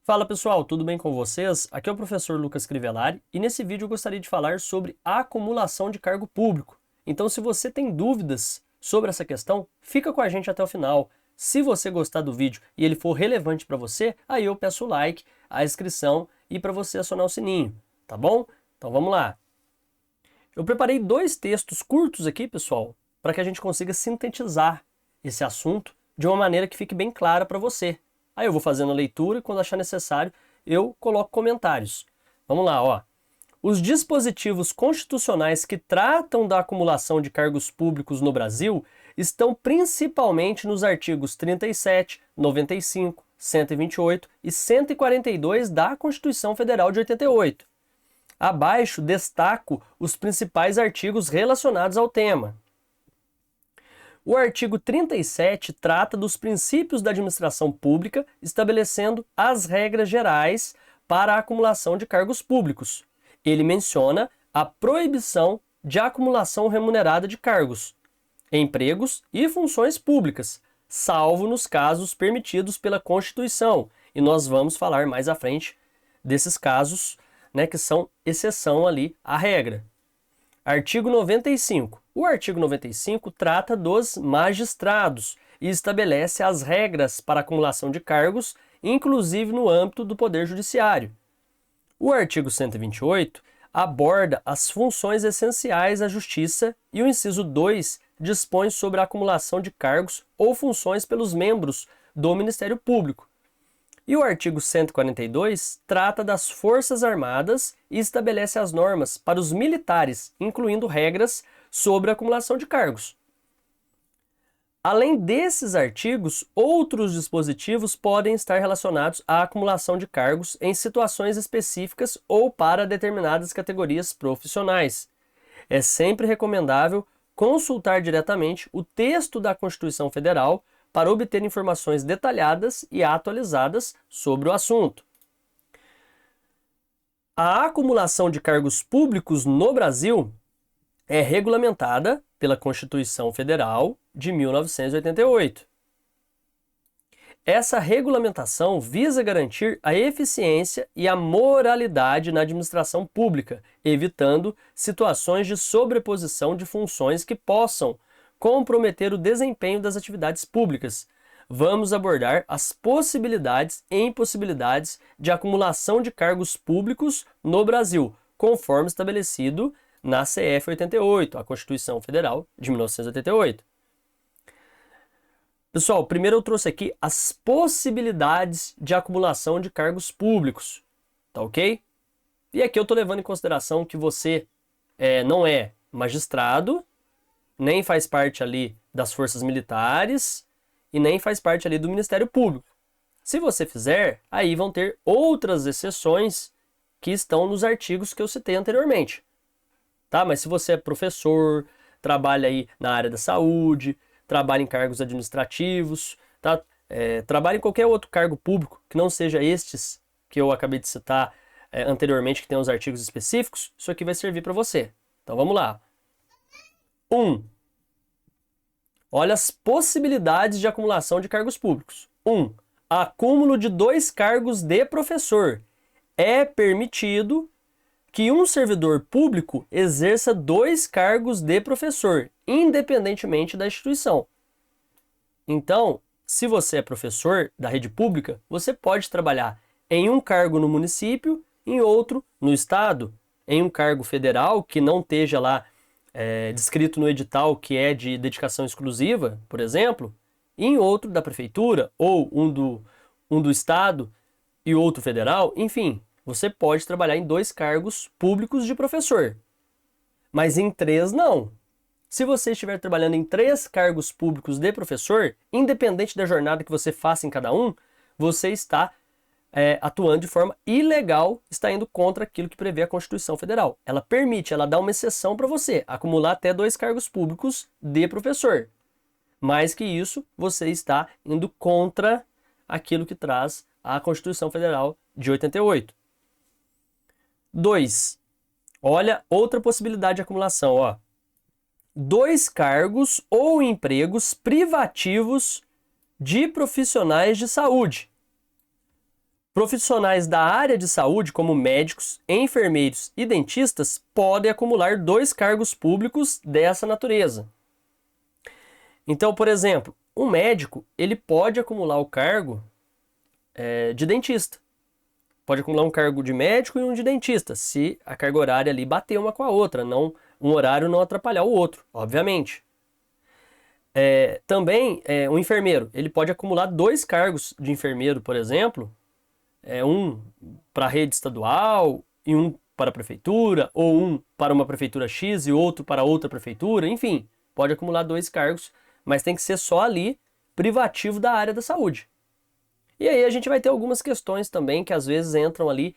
Fala pessoal, tudo bem com vocês? Aqui é o professor Lucas Crivellari e nesse vídeo eu gostaria de falar sobre a acumulação de cargo público. Então, se você tem dúvidas sobre essa questão, fica com a gente até o final. Se você gostar do vídeo e ele for relevante para você, aí eu peço o like, a inscrição e para você acionar o sininho, tá bom? Então vamos lá. Eu preparei dois textos curtos aqui, pessoal, para que a gente consiga sintetizar esse assunto de uma maneira que fique bem clara para você. Aí eu vou fazendo a leitura e quando achar necessário eu coloco comentários. Vamos lá, ó. Os dispositivos constitucionais que tratam da acumulação de cargos públicos no Brasil estão principalmente nos artigos 37, 95, 128 e 142 da Constituição Federal de 88. Abaixo destaco os principais artigos relacionados ao tema. O artigo 37 trata dos princípios da administração pública, estabelecendo as regras gerais para a acumulação de cargos públicos. Ele menciona a proibição de acumulação remunerada de cargos, empregos e funções públicas, salvo nos casos permitidos pela Constituição. E nós vamos falar mais à frente desses casos, que são exceção ali à regra. Artigo 95. O artigo 95 trata dos magistrados e estabelece as regras para acumulação de cargos, inclusive no âmbito do Poder Judiciário. O artigo 128 aborda as funções essenciais à Justiça e o inciso 2 dispõe sobre a acumulação de cargos ou funções pelos membros do Ministério Público. E o artigo 142 trata das Forças Armadas e estabelece as normas para os militares, incluindo regras sobre a acumulação de cargos. Além desses artigos, outros dispositivos podem estar relacionados à acumulação de cargos em situações específicas ou para determinadas categorias profissionais. É sempre recomendável consultar diretamente o texto da Constituição Federal para obter informações detalhadas e atualizadas sobre o assunto. A acumulação de cargos públicos no Brasil é regulamentada pela Constituição Federal de 1988. Essa regulamentação visa garantir a eficiência e a moralidade na administração pública, evitando situações de sobreposição de funções que possam comprometer o desempenho das atividades públicas. Vamos abordar as possibilidades e impossibilidades de acumulação de cargos públicos no Brasil, conforme estabelecido na CF 88, a Constituição Federal de 1988. Pessoal, primeiro eu trouxe aqui as possibilidades de acumulação de cargos públicos, tá ok? E aqui eu estou levando em consideração que você não é magistrado, nem faz parte ali das forças militares e nem faz parte ali do Ministério Público. Se você fizer, aí vão ter outras exceções que estão nos artigos que eu citei anteriormente. Tá? Mas se você é professor, trabalha aí na área da saúde, trabalha em cargos administrativos, tá? Trabalha em qualquer outro cargo público que não seja estes que eu acabei de citar anteriormente, que tem os artigos específicos, isso aqui vai servir para você. Então vamos lá. 1. Olha as possibilidades de acumulação de cargos públicos. 1. Acúmulo de 2 cargos de professor. É permitido que um servidor público exerça 2 cargos de professor, independentemente da instituição. Então, se você é professor da rede pública, você pode trabalhar em um cargo no município, em outro no estado, em um cargo federal que não esteja lá descrito no edital que é de dedicação exclusiva, por exemplo, e em outro da prefeitura, ou um do estado e outro federal, enfim, você pode trabalhar em 2 cargos públicos de professor, mas em 3 não. Se você estiver trabalhando em 3 cargos públicos de professor, independente da jornada que você faça em cada um, você está atuando de forma ilegal, está indo contra aquilo que prevê a Constituição Federal. Ela permite, ela dá uma exceção para você, acumular até 2 cargos públicos de professor. Mais que isso, você está indo contra aquilo que traz a Constituição Federal de 88. 2. Olha outra possibilidade de acumulação, ó. 2 cargos ou empregos privativos de profissionais de saúde. profissionais da área de saúde, como médicos, enfermeiros e dentistas, podem acumular 2 cargos públicos dessa natureza. Então, por exemplo, um médico ele pode acumular o cargo de dentista. Pode acumular um cargo de médico e um de dentista, se a carga horária ali bater uma com a outra, não, um horário não atrapalhar o outro, obviamente. Também, um enfermeiro, ele pode acumular 2 cargos de enfermeiro, por exemplo, um para a rede estadual e um para a prefeitura, ou um para uma prefeitura X e outro para outra prefeitura, enfim, pode acumular 2 cargos, mas tem que ser só ali privativo da área da saúde. E aí a gente vai ter algumas questões também que às vezes entram ali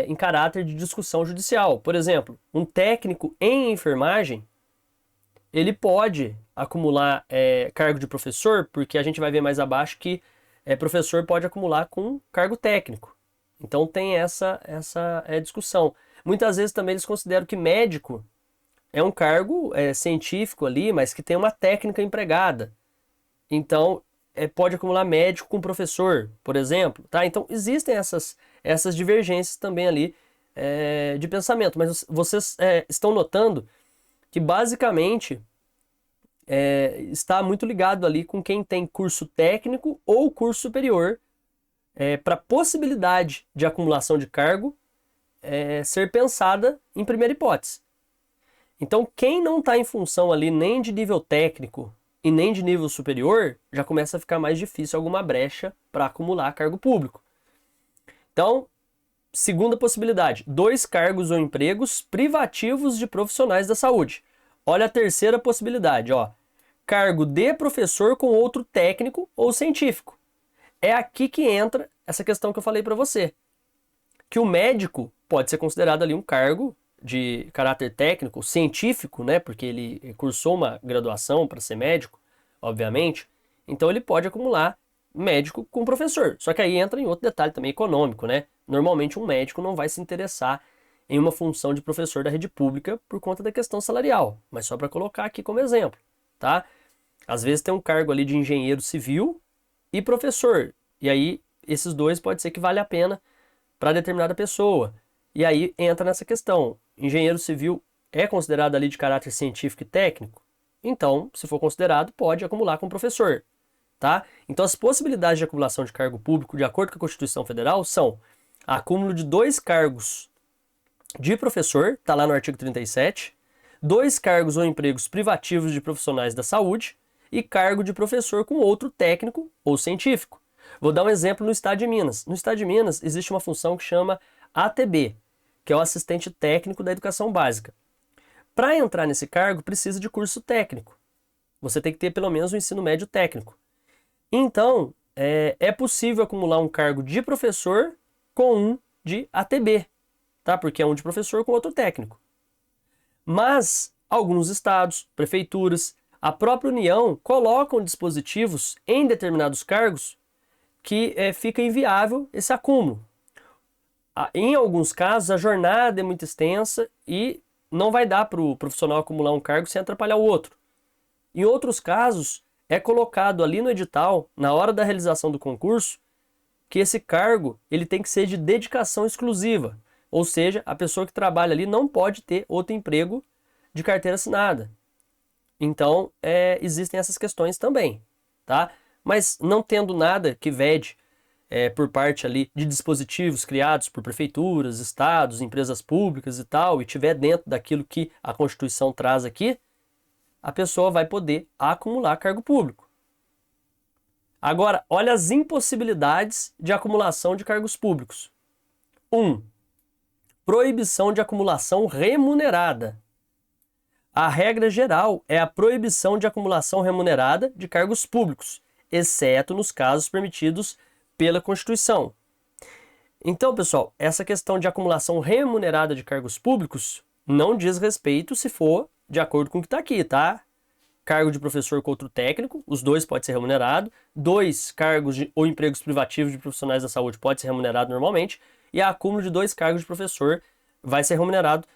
em caráter de discussão judicial. Por exemplo, um técnico em enfermagem, ele pode acumular cargo de professor, porque a gente vai ver mais abaixo que professor pode acumular com cargo técnico. Então tem essa discussão. Muitas vezes também eles consideram que médico é um cargo científico ali, mas que tem uma técnica empregada. Então pode acumular médico com professor, por exemplo. Tá? Então existem essas divergências também ali de pensamento. Mas vocês estão notando que basicamente está muito ligado ali com quem tem curso técnico ou curso superior para a possibilidade de acumulação de cargo ser pensada em primeira hipótese. Então, quem não está em função ali nem de nível técnico e nem de nível superior, já começa a ficar mais difícil alguma brecha para acumular cargo público. Então, segunda possibilidade, 2 cargos ou empregos privativos de profissionais da saúde. Olha a terceira possibilidade, ó. Cargo de professor com outro técnico ou científico. É aqui que entra essa questão que eu falei para você. Que o médico pode ser considerado ali um cargo de caráter técnico, científico, né? Porque ele cursou uma graduação para ser médico, obviamente. Então ele pode acumular médico com professor. Só que aí entra em outro detalhe também econômico, né? Normalmente um médico não vai se interessar em uma função de professor da rede pública por conta da questão salarial, mas só para colocar aqui como exemplo, tá? Às vezes tem um cargo ali de engenheiro civil e professor, e aí esses dois pode ser que vale a pena para determinada pessoa. E aí entra nessa questão, engenheiro civil é considerado ali de caráter científico e técnico? Então, se for considerado, pode acumular com professor, tá? Então as possibilidades de acumulação de cargo público, de acordo com a Constituição Federal, são acúmulo de 2 cargos de professor, está lá no artigo 37, 2 cargos ou empregos privativos de profissionais da saúde e cargo de professor com outro técnico ou científico. Vou dar um exemplo no estado de Minas. No estado de Minas existe uma função que chama ATB, que é o assistente técnico da educação básica. Para entrar nesse cargo precisa de curso técnico. Você tem que ter pelo menos um ensino médio técnico. Então, é possível acumular um cargo de professor com um de ATB, tá? Porque é um de professor com outro técnico. Mas alguns estados, prefeituras, a própria União colocam dispositivos em determinados cargos que fica inviável esse acúmulo. Em alguns casos, a jornada é muito extensa e não vai dar para o profissional acumular um cargo sem atrapalhar o outro. Em outros casos, é colocado ali no edital, na hora da realização do concurso, que esse cargo ele tem que ser de dedicação exclusiva. Ou seja, a pessoa que trabalha ali não pode ter outro emprego de carteira assinada. Então, existem essas questões também, tá? Mas não tendo nada que vede por parte ali de dispositivos criados por prefeituras, estados, empresas públicas e tal, e tiver dentro daquilo que a Constituição traz aqui, a pessoa vai poder acumular cargo público. Agora, olha as impossibilidades de acumulação de cargos públicos. 1. Proibição de acumulação remunerada. A regra geral é a proibição de acumulação remunerada de cargos públicos, exceto nos casos permitidos pela Constituição. Então, pessoal, essa questão de acumulação remunerada de cargos públicos não diz respeito se for de acordo com o que está aqui, tá? Cargo de professor com outro técnico, os dois podem ser remunerados, 2 cargos ou empregos privativos de profissionais da saúde pode ser remunerado normalmente, e acúmulo de 2 cargos de professor vai ser remunerado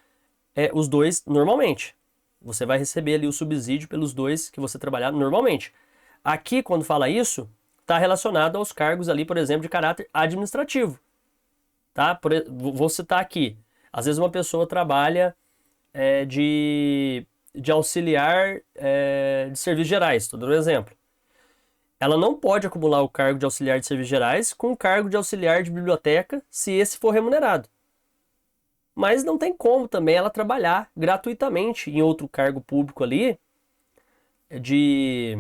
os dois normalmente. Você vai receber ali o subsídio pelos 2 que você trabalhar normalmente. Aqui, quando fala isso, está relacionado aos cargos ali, por exemplo, de caráter administrativo. tá? Vou citar aqui. Às vezes uma pessoa trabalha de auxiliar de serviços gerais, estou dando um exemplo. Ela não pode acumular o cargo de auxiliar de serviços gerais com o cargo de auxiliar de biblioteca, se esse for remunerado. Mas não tem como também ela trabalhar gratuitamente em outro cargo público ali de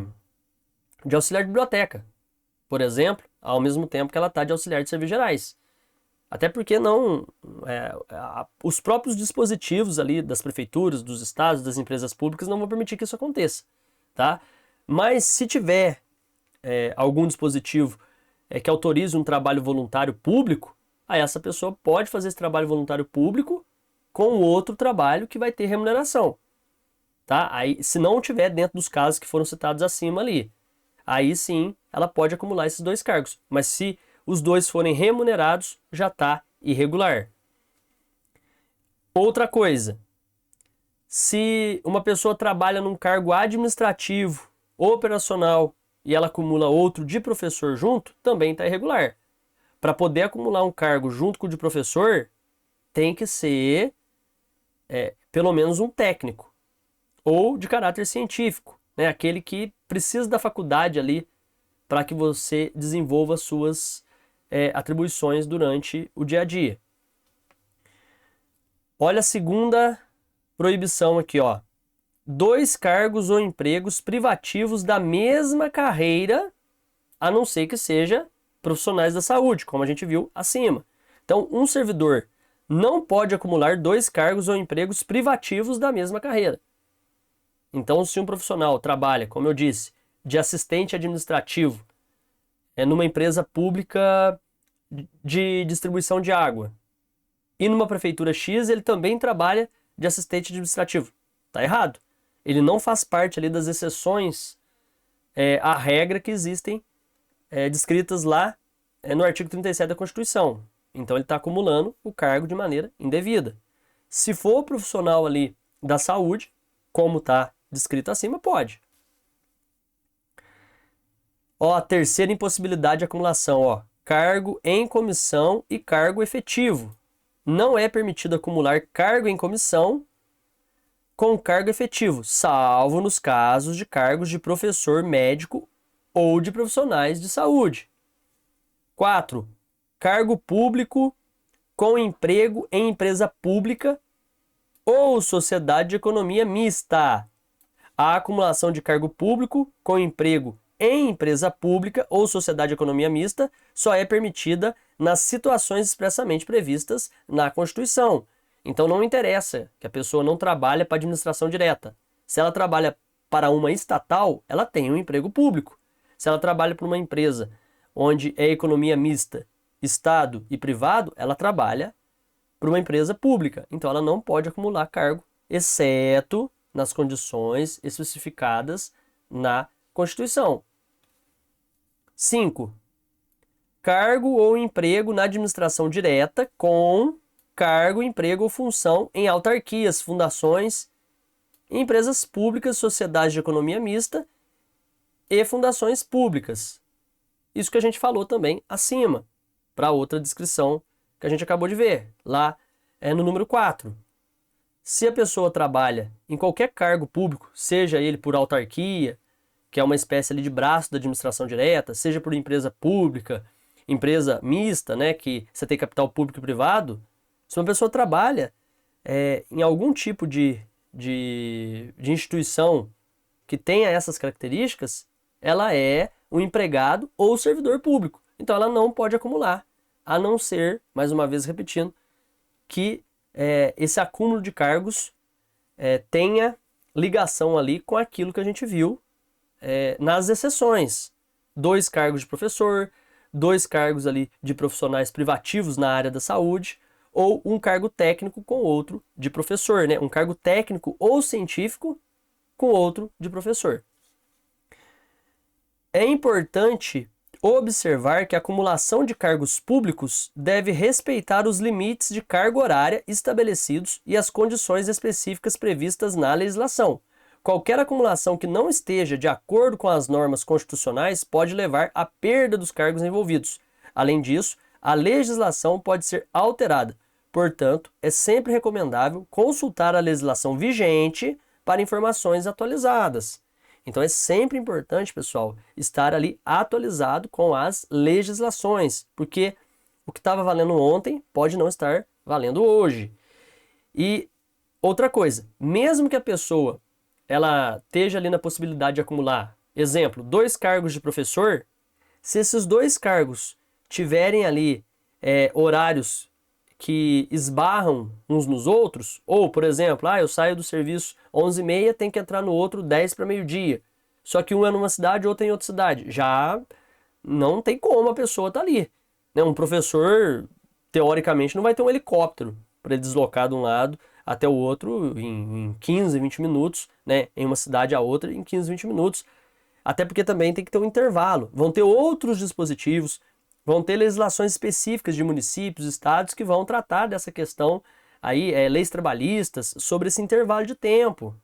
auxiliar de biblioteca, por exemplo, ao mesmo tempo que ela está de auxiliar de serviços gerais. Até porque não os próprios dispositivos ali das prefeituras, dos estados, das empresas públicas não vão permitir que isso aconteça, tá? Mas se tiver algum dispositivo que autorize um trabalho voluntário público, aí essa pessoa pode fazer esse trabalho voluntário público com outro trabalho que vai ter remuneração, tá? Aí, se não tiver dentro dos casos que foram citados acima ali, aí sim ela pode acumular esses dois cargos. Mas se os dois forem remunerados, já está irregular. Outra coisa, se uma pessoa trabalha num cargo administrativo, operacional, e ela acumula outro de professor junto, também está irregular. Para poder acumular um cargo junto com o de professor, tem que ser pelo menos um técnico, ou de caráter científico, né? Aquele que precisa da faculdade ali para que você desenvolva suas atribuições durante o dia a dia. Olha a segunda proibição aqui, ó. 2 cargos ou empregos privativos da mesma carreira, a não ser que seja profissionais da saúde, como a gente viu acima. Então, um servidor não pode acumular 2 cargos ou empregos privativos da mesma carreira. Então, se um profissional trabalha, como eu disse, de assistente administrativo numa empresa pública de distribuição de água, e numa prefeitura X ele também trabalha de assistente administrativo, tá errado. Ele não faz parte ali das exceções à regra que existem descritas lá no artigo 37 da Constituição. Então ele está acumulando o cargo de maneira indevida. Se for profissional ali da saúde, como está descrito acima, pode. Ó, a terceira impossibilidade de acumulação, ó, cargo em comissão e cargo efetivo. Não é permitido acumular cargo em comissão com cargo efetivo, salvo nos casos de cargos de professor médico ou de profissionais de saúde. 4. Cargo público com emprego em empresa pública ou sociedade de economia mista. A acumulação de cargo público com emprego em empresa pública ou sociedade de economia mista só é permitida nas situações expressamente previstas na Constituição. Então não interessa que a pessoa não trabalhe para administração direta. Se ela trabalha para uma estatal, ela tem um emprego público. Se ela trabalha para uma empresa onde é economia mista, Estado e privado, ela trabalha para uma empresa pública. Então ela não pode acumular cargo, exceto nas condições especificadas na Constituição. 5. Cargo ou emprego na administração direta com cargo, emprego ou função em autarquias, fundações, empresas públicas, sociedades de economia mista e fundações públicas. Isso que a gente falou também acima, para outra descrição que a gente acabou de ver, lá no número 4. Se a pessoa trabalha em qualquer cargo público, seja ele por autarquia, que é uma espécie ali de braço da administração direta, seja por empresa pública, empresa mista, né, que você tem capital público e privado, se uma pessoa trabalha em algum tipo de instituição que tenha essas características, ela é um empregado ou servidor público. Então ela não pode acumular, a não ser, mais uma vez repetindo, que esse acúmulo de cargos tenha ligação ali com aquilo que a gente viu nas exceções. 2 cargos de professor, 2 cargos ali de profissionais privativos na área da saúde, ou um cargo técnico com outro de professor, né? Um cargo técnico ou científico com outro de professor. É importante observar que a acumulação de cargos públicos deve respeitar os limites de carga horária estabelecidos e as condições específicas previstas na legislação. Qualquer acumulação que não esteja de acordo com as normas constitucionais pode levar à perda dos cargos envolvidos. Além disso, a legislação pode ser alterada. Portanto, é sempre recomendável consultar a legislação vigente para informações atualizadas. Então é sempre importante, pessoal, estar ali atualizado com as legislações, porque o que estava valendo ontem pode não estar valendo hoje. E outra coisa, mesmo que a pessoa ela esteja ali na possibilidade de acumular, exemplo, 2 cargos de professor, se esses 2 cargos tiverem ali horários que esbarram uns nos outros, ou, por exemplo, eu saio do serviço 11h30, tem que entrar no outro 10 para meio-dia, só que um é numa cidade, outro é em outra cidade, já não tem como a pessoa estar ali. Né? Um professor, teoricamente, não vai ter um helicóptero para ele deslocar de um lado até o outro em 15, 20 minutos, né? Em uma cidade a outra em 15, 20 minutos, até porque também tem que ter um intervalo. Vão ter outros dispositivos, vão ter legislações específicas de municípios, estados que vão tratar dessa questão aí, leis trabalhistas, sobre esse intervalo de tempo.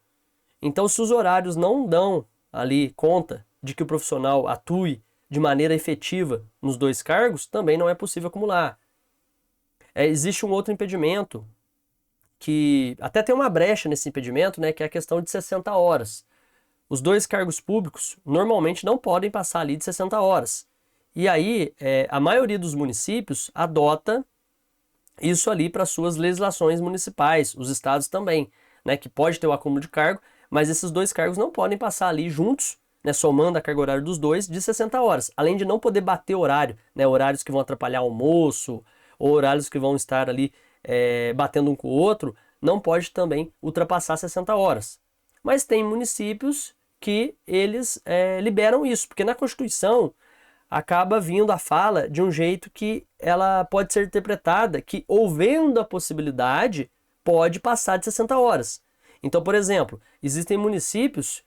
Então, se os horários não dão ali conta de que o profissional atue de maneira efetiva nos 2 cargos, também não é possível acumular. Existe um outro impedimento, que até tem uma brecha nesse impedimento, né, que é a questão de 60 horas. Os 2 cargos públicos normalmente não podem passar ali de 60 horas. E aí, a maioria dos municípios adota isso ali para suas legislações municipais, os estados também, né, que pode ter o acúmulo de cargo, mas esses 2 cargos não podem passar ali juntos, né, somando a carga horária dos 2, de 60 horas, além de não poder bater horário, né, horários que vão atrapalhar almoço, ou horários que vão estar ali batendo um com o outro, não pode também ultrapassar 60 horas. Mas tem municípios que eles liberam isso, porque na Constituição acaba vindo a fala de um jeito que ela pode ser interpretada que, havendo a possibilidade, pode passar de 60 horas. Então, por exemplo, existem municípios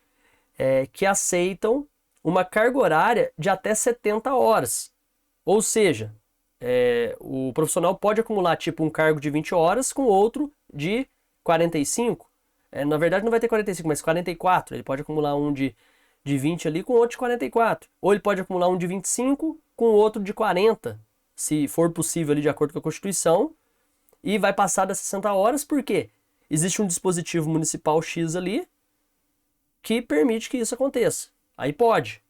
que aceitam uma carga horária de até 70 horas. Ou seja, o profissional pode acumular tipo um cargo de 20 horas com outro de 45. Na verdade não vai ter 45, mas 44. Ele pode acumular um de 20 ali com outro de 44. Ou ele pode acumular um de 25 com outro de 40, se for possível ali de acordo com a Constituição, e vai passar das 60 horas, por quê? Existe um dispositivo municipal X ali que permite que isso aconteça. Aí pode.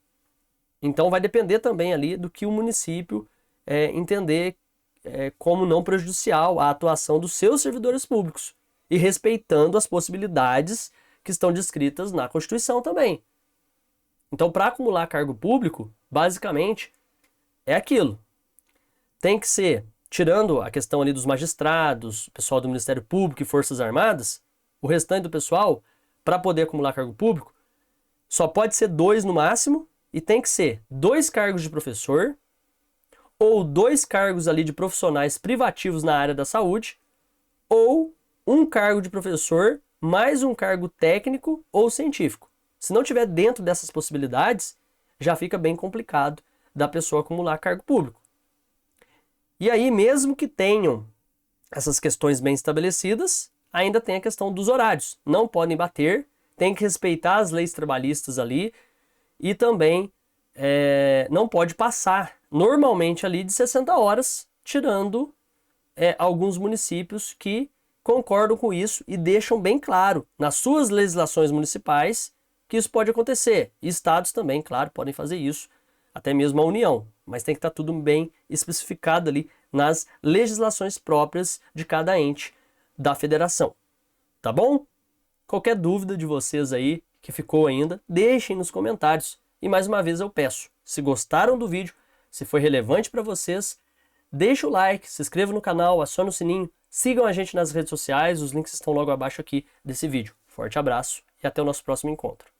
Então vai depender também ali do que o município entender como não prejudicial à atuação dos seus servidores públicos e respeitando as possibilidades que estão descritas na Constituição também. Então, para acumular cargo público, basicamente, é aquilo. Tem que ser, tirando a questão ali dos magistrados, pessoal do Ministério Público e Forças Armadas, o restante do pessoal, para poder acumular cargo público, só pode ser 2 no máximo, e tem que ser 2 cargos de professor, ou 2 cargos ali de profissionais privativos na área da saúde, ou 1 cargo de professor, mais um cargo técnico ou científico. Se não tiver dentro dessas possibilidades, já fica bem complicado da pessoa acumular cargo público. E aí, mesmo que tenham essas questões bem estabelecidas, ainda tem a questão dos horários. Não podem bater, tem que respeitar as leis trabalhistas ali e também não pode passar normalmente ali de 60 horas, tirando alguns municípios que concordam com isso e deixam bem claro nas suas legislações municipais que isso pode acontecer. E estados também, claro, podem fazer isso, até mesmo a União, mas tem que estar tudo bem especificado ali nas legislações próprias de cada ente da federação. Tá bom? Qualquer dúvida de vocês aí que ficou ainda, deixem nos comentários. E mais uma vez eu peço, se gostaram do vídeo, se foi relevante para vocês, deixa o like, se inscreva no canal, acione o sininho, sigam a gente nas redes sociais, os links estão logo abaixo aqui desse vídeo. Forte abraço e até o nosso próximo encontro.